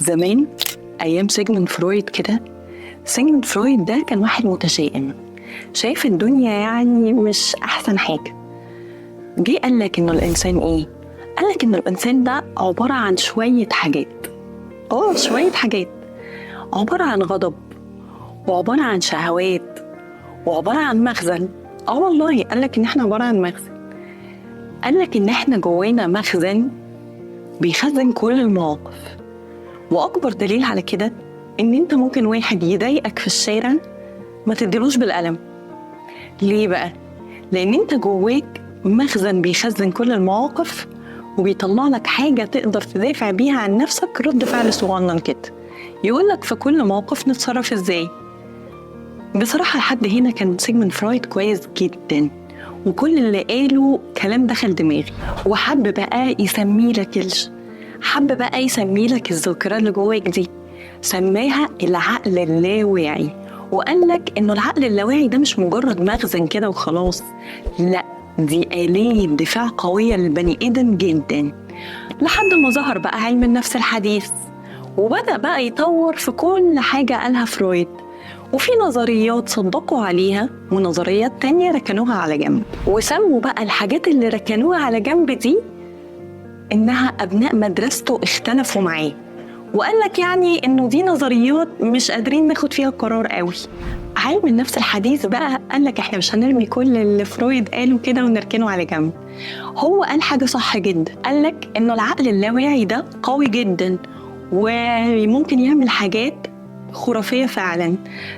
زمان أيام سيجموند فرويد كده. سيجموند فرويد ده كان واحد متشائم، شايف الدنيا يعني مش أحسن حاجة. جه قال لك إنه الإنسان إيه؟ قال لك إنه الإنسان ده عبارة عن شوية حاجات، شوية حاجات، عبارة عن غضب، وعبارة عن شهوات، وعبارة عن مخزن. والله قال لك إن إحنا عبارة عن مخزن. قال لك إن إحنا جوانا مخزن بيخزن كل المواقف. وأكبر دليل على كده إن أنت ممكن واحد يضايقك في الشارع ما تديلوش بالقلم. ليه بقى؟ لأن أنت جواك مخزن بيخزن كل المواقف، وبيطلع لك حاجة تقدر تدافع بيها عن نفسك، رد فعل صغنن كده يقولك في كل موقف نتصرف إزاي. بصراحة لحد هنا كان سيجموند فرويد كويس جدا، وكل اللي قاله كلام دخل دماغي. وحب بقى يسمي لك الذاكرة اللي جواك دي، سماها العقل اللاواعي. وقال لك إنه العقل اللاواعي ده مش مجرد مخزن كده وخلاص، لا، دي آلية دفاع قوية للبني آدم جدا. لحد ما ظهر بقى علم النفس الحديث، وبدأ بقى يطور في كل حاجة قالها فرويد، وفي نظريات صدقوا عليها ونظريات تانية ركنوها على جنب. وسموا بقى الحاجات اللي ركنوها على جنب دي إنها أبناء مدرسته اختلفوا معاه، وقال لك يعني إنه دي نظريات مش قادرين ناخد فيها قرار قوي. علم النفس الحديث بقى قال لك إحنا مش هنرمي كل اللي فرويد قاله كده ونركنه على جنب. هو قال حاجة صح جدا، قال لك إنه العقل اللاواعي ده قوي جدا وممكن يعمل حاجات خرافية فعلا،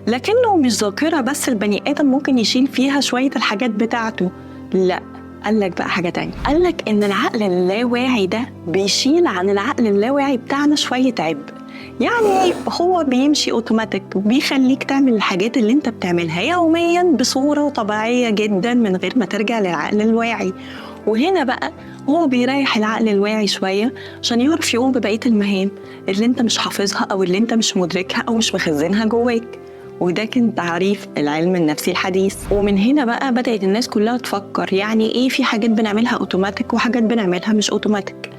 لكنه مش ذاكرة بس البني آدم ممكن يشيل فيها شوية الحاجات بتاعته، لا، قال لك بقى حاجة تانية. قال لك إن العقل اللاواعي ده بيشيل عن العقل اللاواعي بتاعنا شوية عبء، يعني هو بيمشي اوتوماتيك، بيخليك تعمل الحاجات اللي انت بتعملها يوميا بصورة طبيعية جدا من غير ما ترجع للعقل الواعي. وهنا بقى هو بيريح العقل الواعي شوية عشان يعرف يقوم ببقية المهام اللي انت مش حافظها أو اللي انت مش مدركها أو مش مخزنها جواك. وده كان تعريف العلم النفسي الحديث. ومن هنا بقى بدأت الناس كلها تفكر يعني ايه في حاجات بنعملها اوتوماتيك وحاجات بنعملها مش اوتوماتيك.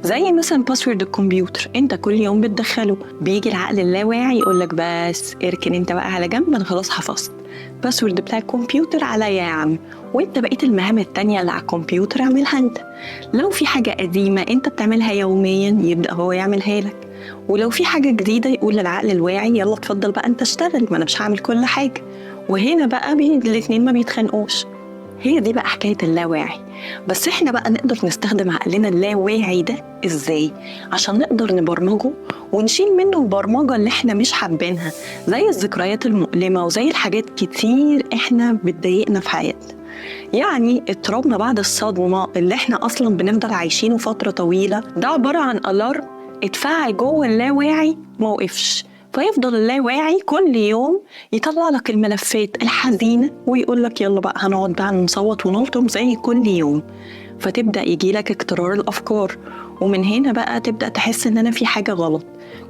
زي مثلا باسورد الكمبيوتر، انت كل يوم بتدخله، بيجي العقل اللاواعي يقولك بس اركن انت بقى على جنب، انا خلاص حفظت باسورد بتاع الكمبيوتر عليا يا عم، وانت بقيت المهام التانية اللي على الكمبيوتر اعملها انت. لو في حاجة قديمة انت بتعملها يوميا يبدأ هو يعملها لك، ولو في حاجة جديدة يقول للعقل الواعي يلا اتفضل بقى انت اشتغل، ما انا مش هعمل كل حاجة. وهنا بقى الاتنين ما بيتخانقوش. هي دي بقى حكاية اللاواعي. بس احنا بقى نقدر نستخدم عقلنا اللاواعي ده ازاي عشان نقدر نبرمجه ونشيل منه البرمجة اللي احنا مش حابينها، زي الذكريات المؤلمة وزي الحاجات كتير احنا بتضايقنا في حياتنا. يعني اضطرابنا بعد الصدمة اللي احنا اصلا بنفضل عايشينه فترة طويلة ده عبارة عن ألارم اتفاعل جوه اللاواعي موقفش، فيفضل اللاواعي كل يوم يطلع لك الملفات الحزينة ويقول لك يلا بقى هنقعد بقى نصوت ونلطم زي كل يوم. فتبدأ يجي لك اكترار الأفكار، ومن هنا بقى تبدأ تحس إن أنا في حاجة غلط،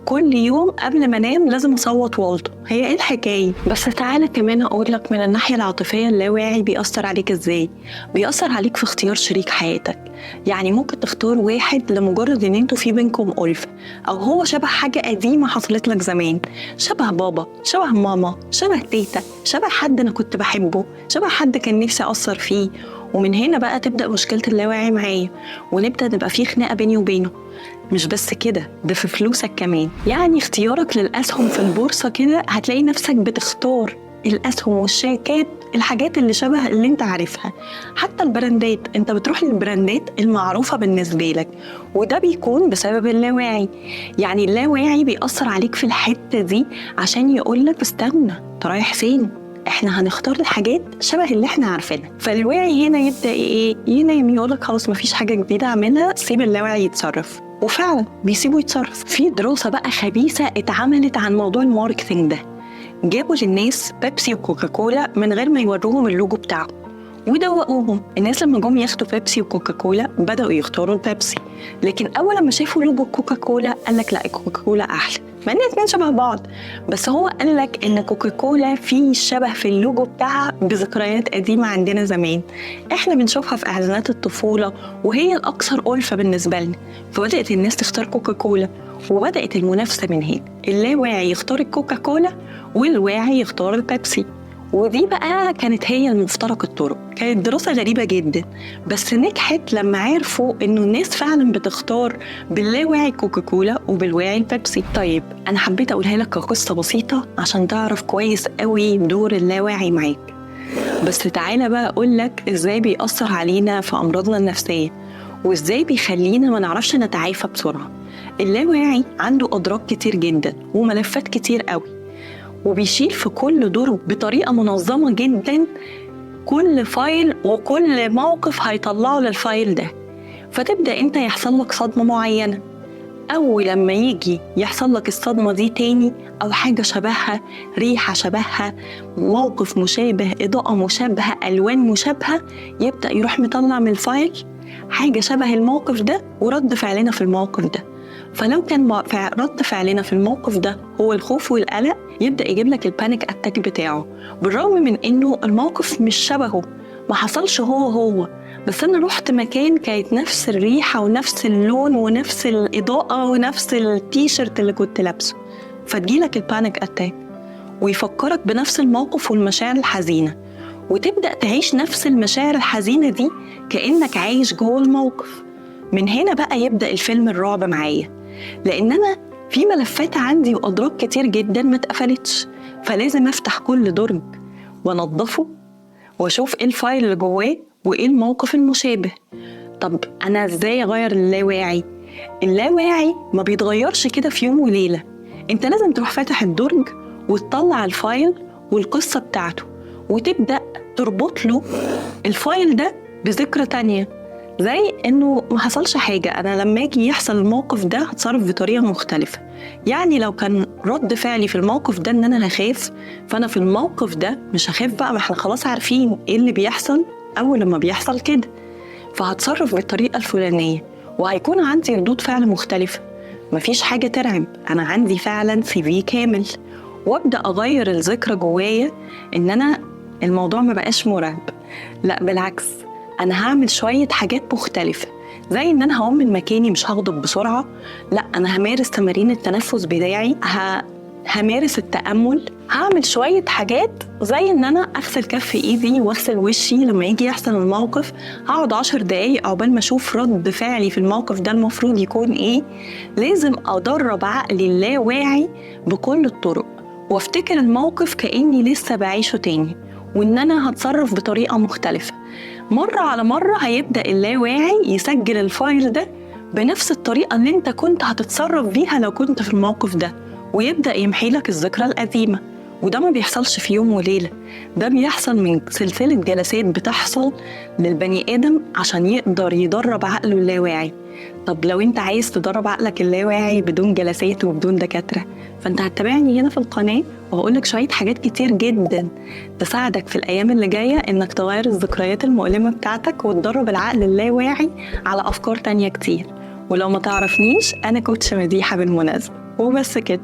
كل يوم قبل ما انام لازم اصوت والطم. هي ايه الحكايه؟ بس تعالى كمان اقول لك من الناحيه العاطفيه اللاواعي بيأثر عليك ازاي. بيأثر عليك في اختيار شريك حياتك. يعني ممكن تختار واحد لمجرد ان انتوا في بينكم ألفة، او هو شبه حاجه قديمه حصلت لك زمان، شبه بابا، شبه ماما، شبه تيتا، شبه حد انا كنت بحبه، شبه حد كان نفسي اثر فيه. ومن هنا بقى تبدأ مشكله اللاواعي معايا، ونبدأ نبقى في خناقه بيني وبينه. مش بس كده، ده في فلوسك كمان. يعني اختيارك للأسهم في البورصة كده هتلاقي نفسك بتختار الأسهم والشركات الحاجات اللي شبه اللي انت عارفها. حتى البراندات انت بتروح للبراندات المعروفة بالنسبة لك، وده بيكون بسبب اللاواعي. يعني اللاواعي بيأثر عليك في الحتة دي عشان يقولك استنى انت رايح فين، احنا هنختار الحاجات شبه اللي احنا عارفينها. فالواعي هنا يبدأ ايه؟ ينام يقولك خلاص مفيش حاجة جديدة اعملها، سيب اللاواعي يتصرف. وفعلا بيسيبوا يتصرف. في دراسة بقى خبيثة اتعملت عن موضوع الماركتينج ده، جابوا للناس بيبسي وكوكاكولا من غير ما يوروهم اللوجو بتاعهم ودوقوهم. الناس لما جم ياخدوا بيبسي وكوكاكولا بدأوا يختاروا البيبسي، لكن أول لما شافوا لوجو كوكاكولا قال لك لا، الكوكاكولا أحلى، مع ان الاتنين شبه بعض. بس هو قال لك ان كوكاكولا في شبه في اللوجو بتاعها بذكريات قديمة عندنا زمان، احنا بنشوفها في اعلانات الطفولة وهي الاكثر ألفة بالنسبة لنا، فبدأت الناس تختار كوكاكولا. وبدأت المنافسة من هنا، اللاواعي يختار الكوكاكولا والواعي يختار البيبسي. ودي بقى كانت هي المفترق الطرق. كانت دراسة غريبة جدا بس نجحت لما عرفوا إنه الناس فعلا بتختار باللاواعي كوكاكولا وبالواعي البيبسي. طيب أنا حبيت أقولها لك كقصة بسيطة عشان تعرف كويس قوي دور اللاواعي معاك. بس تعالى بقى أقولك إزاي بيأثر علينا في أمراضنا النفسية وإزاي بيخلينا ما نعرفش نتعافى بسرعة. اللاواعي عنده أدراك كتير جدا وملفات كتير قوي، وبيشيل في كل دور بطريقة منظمة جدا كل فايل وكل موقف هيطلعه للفايل ده. فتبدأ انت يحصل لك صدمة معينة، أو لما يجي يحصل لك الصدمة دي تاني أو حاجة شبهها، ريحة شبهها، موقف مشابه، إضاءة مشابهة، ألوان مشابهة، يبدأ يروح مطلع من الفايل حاجة شبه الموقف ده ورد فعلنا في الموقف ده. فلو كان رد فعلنا في الموقف ده هو الخوف والقلق، يبدأ يجيب لك البانيك أتاك بتاعه، بالرغم من إنه الموقف مش شبهه، ما حصلش هو بس أنا رحت مكان كانت نفس الريحة ونفس اللون ونفس الإضاءة ونفس التيشيرت اللي كنت لابسه، فتجيلك البانيك أتاك ويفكرك بنفس الموقف والمشاعر الحزينة، وتبدأ تعيش نفس المشاعر الحزينة دي كأنك عايش جوه الموقف. من هنا بقى يبدأ الفيلم الرعب معايا، لأن أنا في ملفات عندي وأدراك كتير جدا ما اتقفلتش، فلازم أفتح كل درج وأنظفه وأشوف إيه الفايل اللي جواه وإيه الموقف المشابه. طب أنا إزاي أغير اللاواعي؟ اللاواعي ما بيتغيرش كده في يوم وليلة، أنت لازم تروح فاتح الدرج وتطلع الفايل والقصة بتاعته وتبدأ تربط له الفايل ده بذكرى تانية، زي إنه ما حصلش حاجة، أنا لما أجي يحصل الموقف ده هتصرف بطريقة مختلفة. يعني لو كان رد فعلي في الموقف ده إن أنا هخاف، فأنا في الموقف ده مش هخاف بقى، ما احنا خلاص عارفين إيه اللي بيحصل أول لما بيحصل كده، فهتصرف بالطريقة الفلانية وهيكون عندي ردود فعل مختلفة. مفيش حاجة ترعب، أنا عندي فعلا CV كامل، وابدأ أغير الذكرى جوايا إن أنا الموضوع ما بقاش مرعب، لا بالعكس، أنا هعمل شوية حاجات مختلفة، زي إن أنا هقوم من مكاني مش هغضب بسرعة، لا أنا همارس تمارين التنفس بتاعي، همارس التأمل، هعمل شوية حاجات زي إن أنا أغسل كف إيدي وأغسل وشي لما يجي يحصل الموقف، هقعد 10 دقايق عقبال ما أشوف رد فعلي في الموقف ده المفروض يكون إيه. لازم أدرب عقلي اللاواعي بكل الطرق وافتكر الموقف كأني لسه بعيشه تاني، وإن أنا هتصرف بطريقة مختلفة. مرة على مرة هيبدأ اللاواعي يسجل الفايل ده بنفس الطريقة اللي انت كنت هتتصرف بيها لو كنت في الموقف ده، ويبدأ يمحي لك الذكرى القديمة. وده ما بيحصلش في يوم وليلة، ده بيحصل من سلسلة جلسات بتحصل للبني آدم عشان يقدر يدرب عقله اللاواعي. طب لو انت عايز تدرب عقلك اللاواعي بدون جلسات وبدون دكاترة، فانت هتتابعني هنا في القناة وهقولك شوية حاجات كتير جدا تساعدك في الأيام اللي جاية إنك تغير الذكريات المؤلمة بتاعتك وتدرب العقل اللاواعي على أفكار تانية كتير. ولو ما تعرفنيش، أنا كوتش مديحة بالمناسبة، وبس كده.